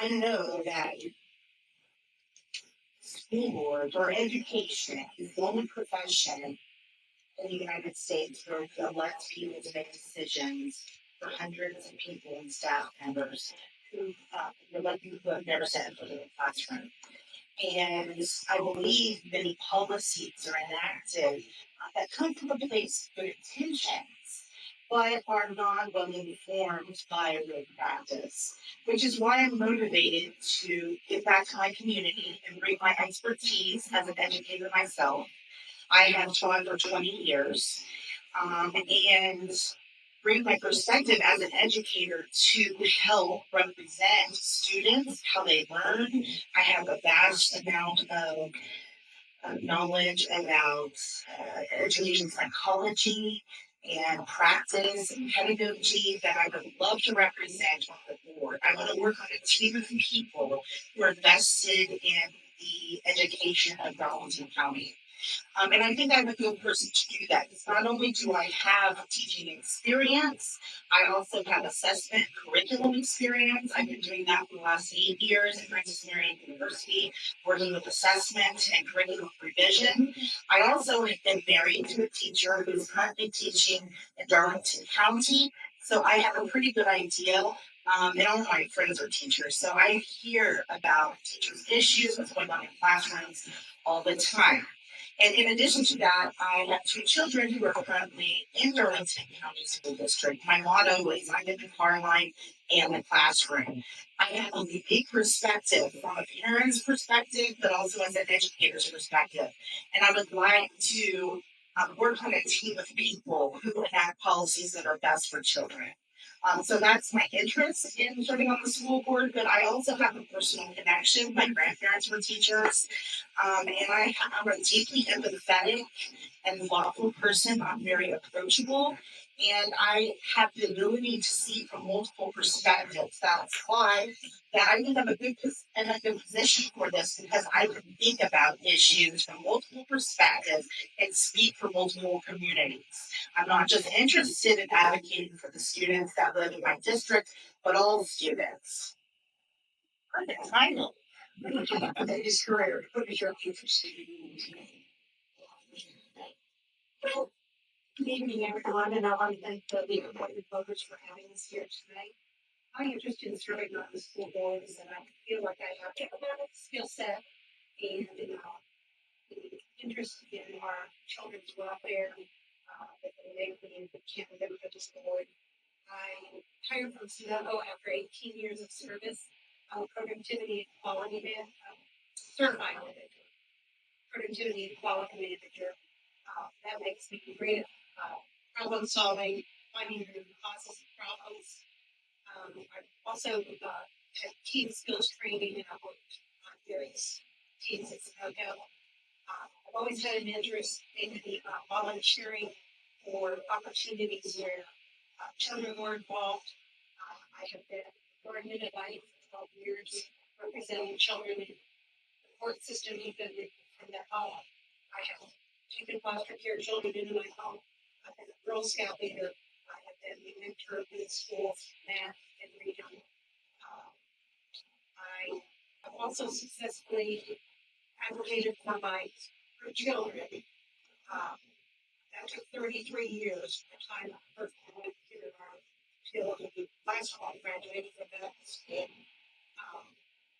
I know that school boards or education is the only profession in the United States where we elect people to make decisions for hundreds of people and staff members who elect people who have never sat in front of a classroom. And I believe many policies are enacted that come from a place of good intentions, but are not well informed by real practice, which is why I'm motivated to give back to my community and bring my expertise as an educator myself. I have taught for 20 years and bring my perspective as an educator to help represent students, how they learn. I have a vast amount of knowledge about education psychology and practice and pedagogy that I would love to represent on the board. I want to work on a team of people who are vested in the education of Darlington County. And I think I'm a good person to do that because not only do I have teaching experience, I also have assessment curriculum experience. I've been doing that for the last 8 years at Francis Marion University, working with assessment and curriculum revision. I also have been married to a teacher who's currently teaching in Darlington County. So I have a pretty good idea. And all my friends are teachers. So I hear about teachers' issues, what's going on in classrooms all the time. And in addition to that, I have two children who are currently in Darlington County School District. My motto is I'm in the car line and the classroom. I have a unique perspective from a parent's perspective, but also as an educator's perspective. And I would like to work on a team of people who enact policies that are best for children. So that's my interest in serving on the school board, but I also have a personal connection. My grandparents were teachers, and I'm a deeply empathetic and thoughtful person. I'm very approachable, and I have the ability to see from multiple perspectives. That's why that I think I'm in a good position for this because I can think about issues from multiple perspectives and speak for multiple communities. I'm not just interested in advocating for the students that live in my district, but all students. Perfect timing. His career. What is your future? Well, good evening, everyone, and I want to thank the League of Appointed Voters for having us here tonight. I'm interested in serving on the school boards, and I feel like I have a skill set and the interest in our children's welfare that they make me the candidate for this board. I retired from Sunoco after 18 years of service. I'm a productivity and quality certified productivity and quality manager. That makes me great at problem solving, finding the root causes of problems. I've also had team skills training and I've worked on various teams at Sunoco. I've always had an interest in the volunteering for opportunities where children were involved. I have been guardian ad litem for 12 years, representing children in the court system, even from that home. I have taken foster care children into my home. I've been a Girl Scout leader. I have been the mentor of the schools, math, and reading. I have also successfully advocated for my children. That took 33 years from the time I first went to kindergarten till high school. I graduated from that school.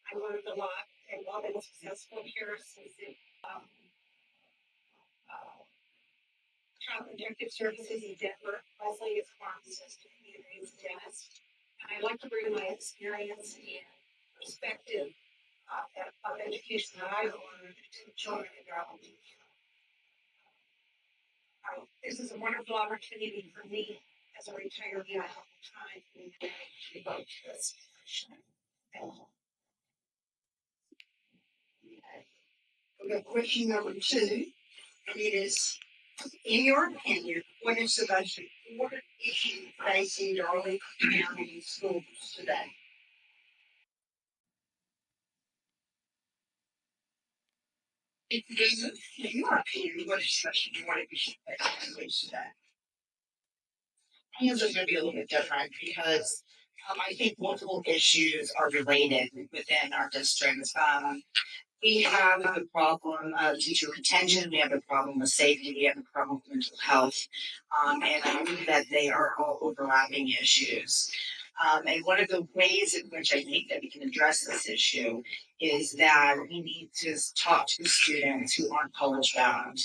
I learned a lot and while been successful here since Child Protective Services in Denver. Leslie is a pharmacist and community is a dentist. And I like to bring my experience and perspective of education that I learned to children in Darlington. This is a wonderful opportunity for me as a retiree. I have time to vote for this position. Okay, question number 2, and it is, in your opinion, what is the most important issue facing Darlington County schools today? In your opinion, what is the most important issue facing schools today? My answer is going to be a little bit different because I think multiple issues are related within our district. We have a problem of teacher retention, we have a problem with safety, we have a problem with mental health, and I think that they are all overlapping issues. And one of the ways in which I think that we can address this issue is that we need to talk to the students who aren't college bound.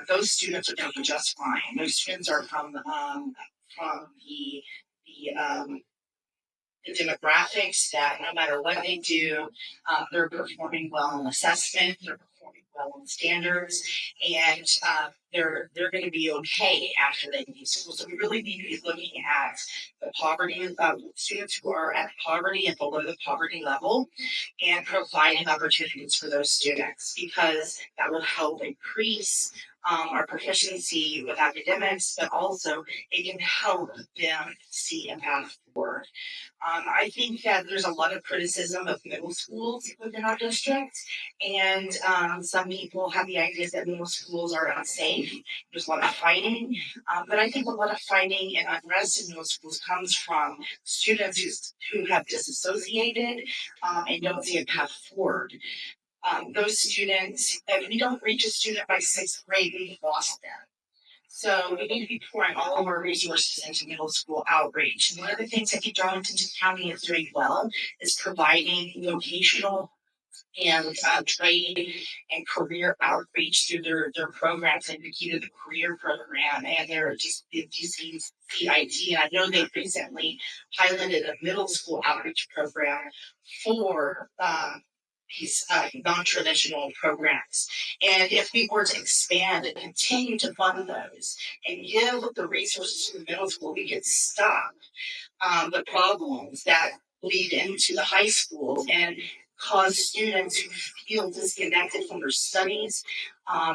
Those students are doing just fine. Those students are from the demographics that no matter what they do, they're performing well in assessment, they're performing well in standards, and they're going to be okay after they leave school. So we really need to be looking at the poverty students who are at poverty and below the poverty level, and providing opportunities for those students because that will help increase our proficiency with academics, but also it can help them see a path forward. I think that there's a lot of criticism of middle schools within our district, and some people have the ideas that middle schools are unsafe. There's a lot of fighting, but I think a lot of fighting and unrest in middle schools comes from students who have disassociated and don't see a path forward. Those students, if we don't reach a student by sixth grade, we've lost them. So we need to be pouring all of our resources into middle school outreach. One of the things I think Darlington County is doing well is providing vocational and trade and career outreach through their programs and Vickie the career program and their just CIT. And I know they recently piloted a middle school outreach program for these non-traditional programs. And if we were to expand and continue to fund those and give the resources to the middle school, we could stop the problems that lead into the high schools and cause students who feel disconnected from their studies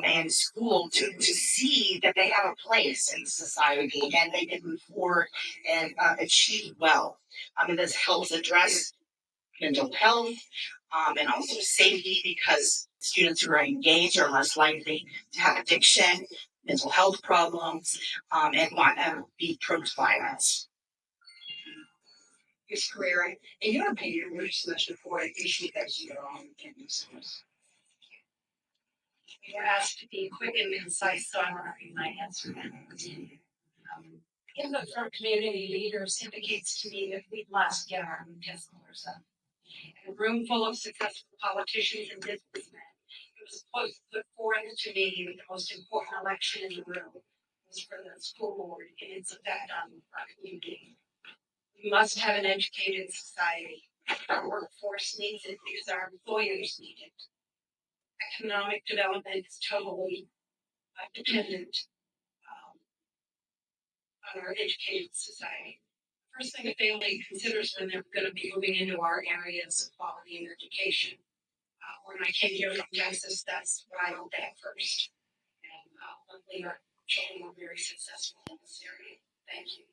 and school to see that they have a place in society and they can move forward and achieve well. This helps address mental health and also safety because students who are engaged are less likely to have addiction, mental health problems, and want to be prone to violence. Ms. Carrieri, in your opinion, which semester for an issue that you are on in this course? You were asked to be quick and concise, so I'm wondering my answer now. Input from community leaders indicates to me that we must get our disciples up. In a room full of successful politicians and businessmen, it was put forth to me that the most important election in the room was for the school board and its effect on our community. We must have an educated society. Our workforce needs it because our employers need it. Economic development is totally dependent on our educated society. First thing a family considers when they're going to be moving into our areas of quality and education. When I came here from Texas, that's what I looked at first. And luckily, our children were very successful in this area. Thank you.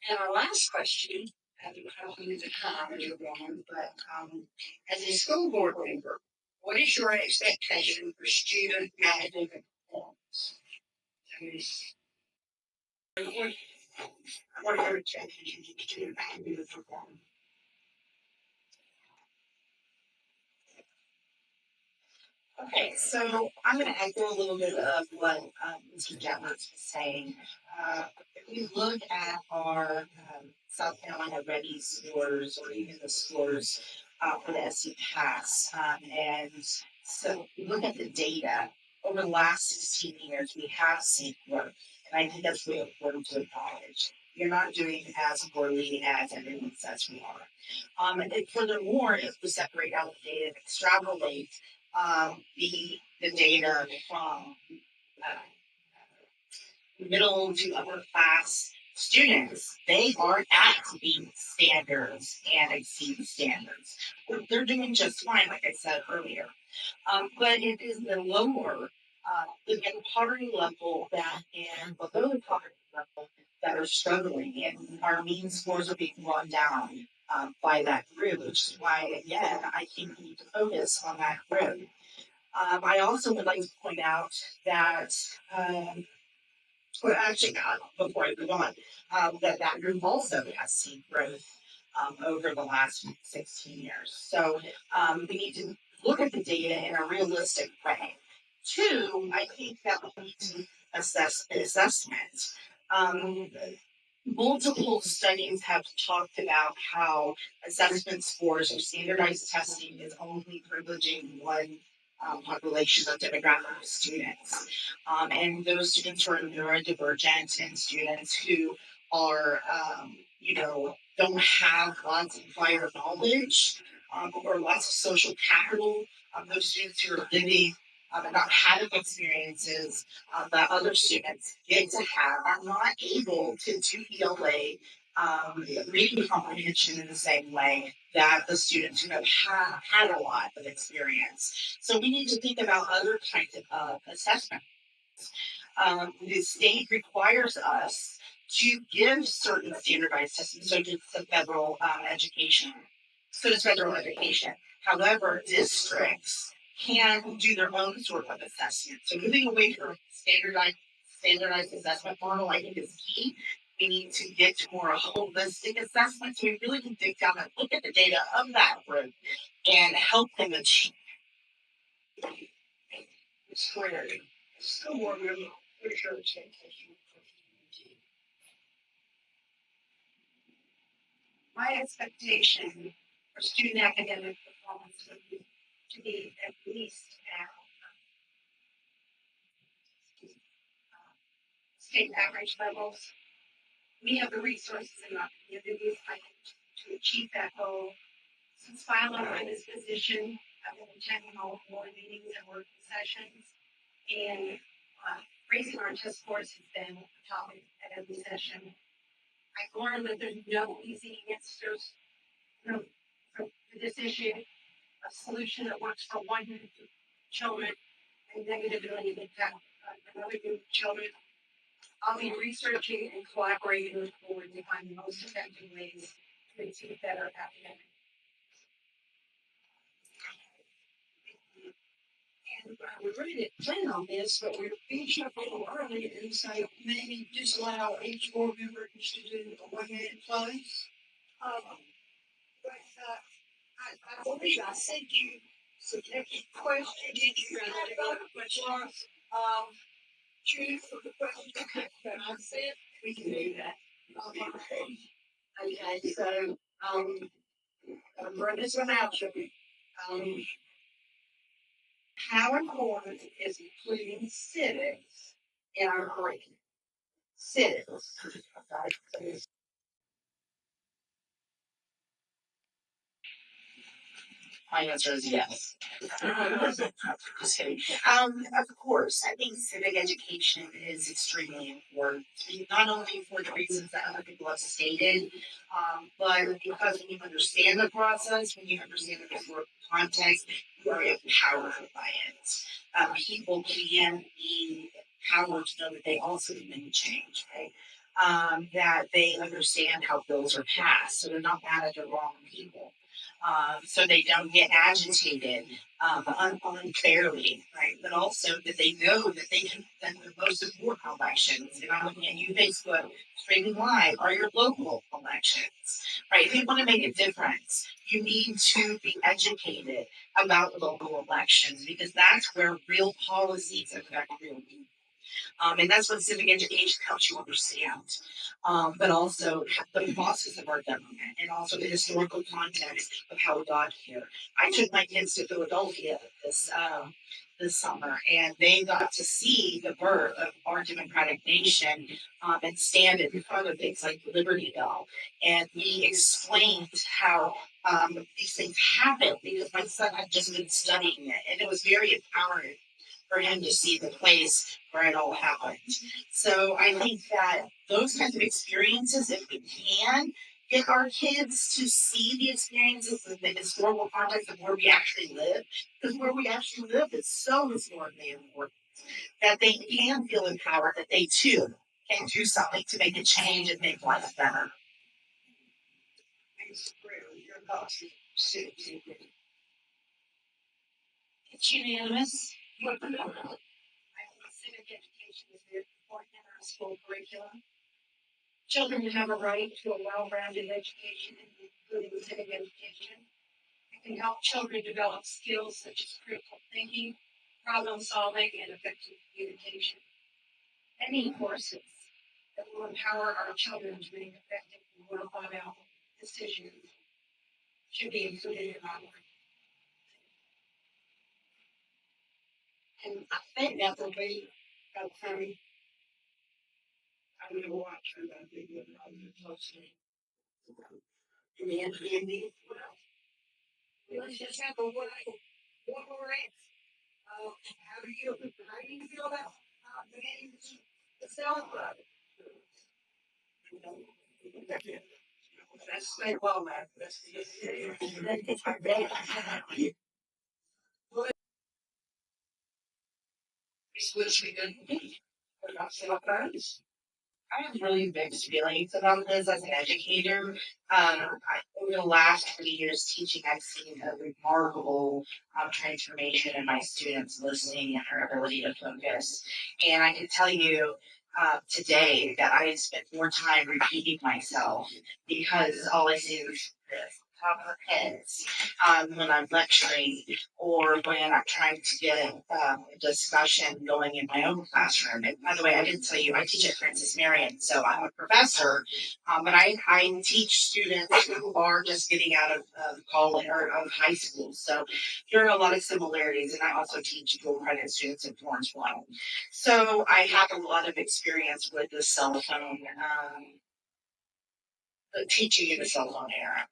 And our last question, I don't know the time you're wrong, but as a school board member, what is your expectation for student academic performance? What are your expectations for student academic performance? Okay, so I'm going to echo a little bit of what Mr. Jetler was saying. If we look at our South Carolina Ready scores or even the scores for the SC Pass, and so we look at the data over the last 16 years, we have seen growth, and I think that's really important to acknowledge. You're not doing as poorly as everyone says we are. And furthermore, if we separate out the data and extrapolate the data from middle to upper class students, they aren't at meet standards and exceed standards. They're doing just fine, like I said earlier. But it is the lower, the poverty level that and below the poverty level that are struggling, and our mean scores are being run down by that group, which is why, again, I think we need to focus on that group. I also would like to point out that Well, actually, before I move on, that group also has seen growth over the last 16 years. So we need to look at the data in a realistic way. Two, I think that we need to assess assessment. Um, Multiple studies have talked about how assessment scores or standardized testing is only privileging one population of demographic of students. And those students who are neurodivergent and students who are, don't have lots of prior knowledge or lots of social capital, those students who are living and not having experiences that other students get to have are not able to do ELA reading comprehension in the same way that the students who have had a lot of experience. So we need to think about other kinds of assessment. The state requires us to give certain standardized systems, so does the federal education. So does federal education. However, districts can do their own sort of assessment. So moving away from standardized assessment model, I think is key. We need to get to more holistic assessment. So we really can dig down and look at the data of that group and help them achieve. My expectation for student academic performance would be to be at least at state average levels. We have the resources in our communities, I think, to achieve that goal. Since filing for this position, I've been attending all board meetings and working sessions, and raising our test scores has been a topic at every session. I've learned that there's no easy answers for this issue. A solution that works for one group of children and negatively impact another group of children. I'll be researching and collaborating with the board to find the most effective ways to achieve better academic. And we're ready to plan on this, but we're finishing up a little early, and so maybe just allow each board member to do a 1 minute close. I believe I sent you some questions. Did you choose for the questions that I said? We can do that. Okay, so I'm running this one out to you. How important is including civics in our curriculum? Civics. My answer is yes. Just kidding. Of course, I think civic education is extremely important, not only for the reasons that other people have stated, but because when you understand the process, when you understand the historical context, you are empowered by it. People can be empowered to know that they also can make change, right? That they understand how bills are passed, so they're not mad at the wrong people. So they don't get agitated unfairly, right? But also that they know that they can that the most important elections, and I'm looking at you, Facebook, streaming live, are your local elections, right? If you want to make a difference, you need to be educated about local elections because that's where real policies affect real people. And that's what civic education helps you understand. But also the process of our government and also the historical context of how we got here. I took my kids to Philadelphia this summer, and they got to see the birth of our democratic nation and stand in front of things like Liberty Bell. And we explained how these things happen because my son had just been studying it, and it was very empowering for him to see the place where it all happened. So I think that those kinds of experiences, if we can get our kids to see the experiences of the historical context of where we actually live, because where we actually live is so historically important, that they can feel empowered, that they too can do something to make a change and make life better. It's unanimous. Civic education is very important in our school. curriculum. Children have a right to a well-rounded education, including civic education. It can help children develop skills such as critical thinking, problem solving, and effective communication. Any courses that will empower our children to make effective and well thought out decisions should be included in our learning. And I think that's a way of I'm going to watch for that video closely. In the end, let's just have a one more race. How do you feel about the cell club? That's like, well, man, that's my bad. It's Woosley-Goodman. About cell phones. I have really mixed feelings about this as an educator. Over the last 3 years teaching, I've seen a remarkable transformation in my students' listening and their ability to focus. And I can tell you today that I spent more time repeating myself because all I see is this. Top of their heads when I'm lecturing or when I'm trying to get a discussion going in my own classroom. And by the way, I didn't tell you, I teach at Francis Marion, so I'm a professor, but I teach students who are just getting out of college or of high school. So there are a lot of similarities, and I also teach dual credit students in Florence, well. So I have a lot of experience with the cell phone, teaching in the cell phone era.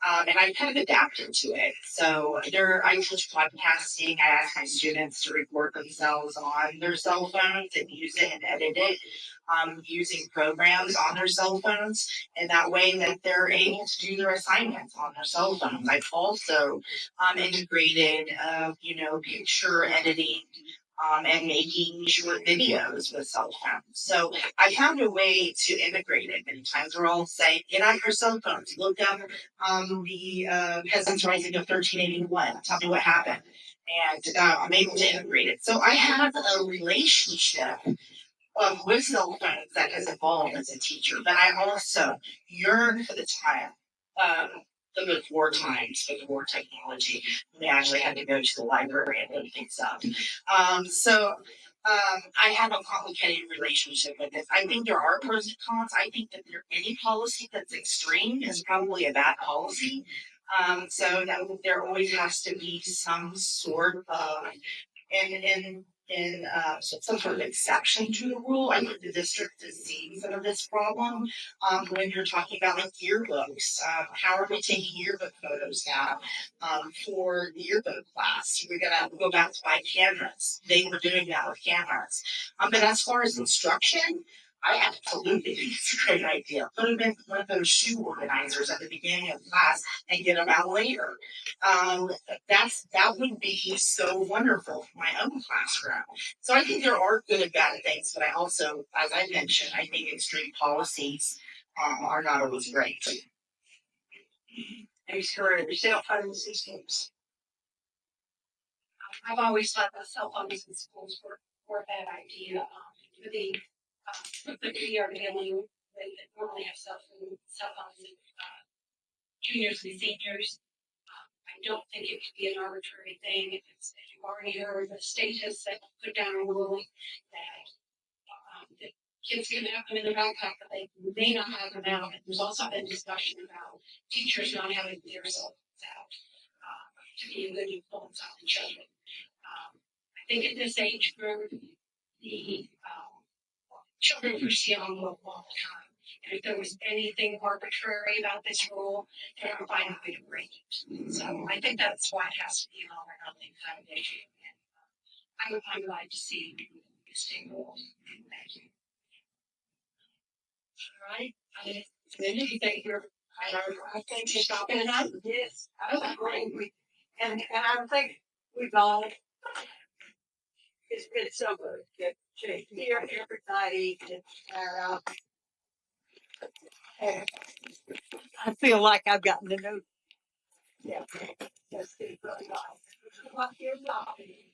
And I kind of adapted to it. So I teach podcasting. I ask my students to record themselves on their cell phones and use it and edit it using programs on their cell phones. And that way that they're able to do their assignments on their cell phones. I've also integrated, picture editing and making short videos with cell phones. So I found a way to integrate it. Many times we're all saying, get out your cell phones, look up the Peasants Rising of 1381, tell me what happened. And I'm able to integrate it. So I have a relationship with cell phones that has evolved as a teacher, but I also yearn for the time. The before times, before technology, we actually had to go to the library and look things up. I have a complicated relationship with this. I think there are pros and cons. I think that any policy that's extreme is probably a bad policy. So that there always has to be some sort of some sort of exception to the rule. I think the district has seen some of this problem when you're talking about like yearbooks. How are we taking yearbook photos now for the yearbook class? We're gonna go back to buy cameras. They were doing that with cameras. But as far as instruction, I absolutely think it's a great idea. Put them in one of those shoe organizers at the beginning of class and get them out later. Um, that would be so wonderful for my own classroom. So I think there are good and bad things, but I also, as I mentioned, I think extreme policies are not always great. As for cell phone systems, I've always thought that cell phones in schools were a bad idea. We are dealing with normally have cell phones in juniors and seniors. I don't think it could be an arbitrary thing. If you've already heard the status that put down a ruling that the kids can have them in their backpack, but they may not have them out. And there's also been discussion about teachers not having their cell phones out to be a good influence on the children. I think at this age group, the children are still on mobile all the time. And if there was anything arbitrary about this rule, they're going to find a way to break it. So I think that's why it has to be an all or nothing kind of issue. And I'm glad to see this thing rule. Thank you. All right. You think you're, I think you're stopping it up? Yes. I was great. And I think we've all, it's been so good to hear everybody and I feel like I've gotten to know. Yeah, that's really nice. What you're talking.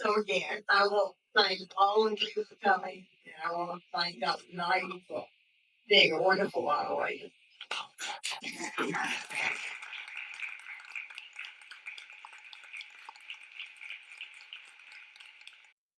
So again, I will thank all of you for coming, and I want to thank Dr. Knight for being a wonderful moderator.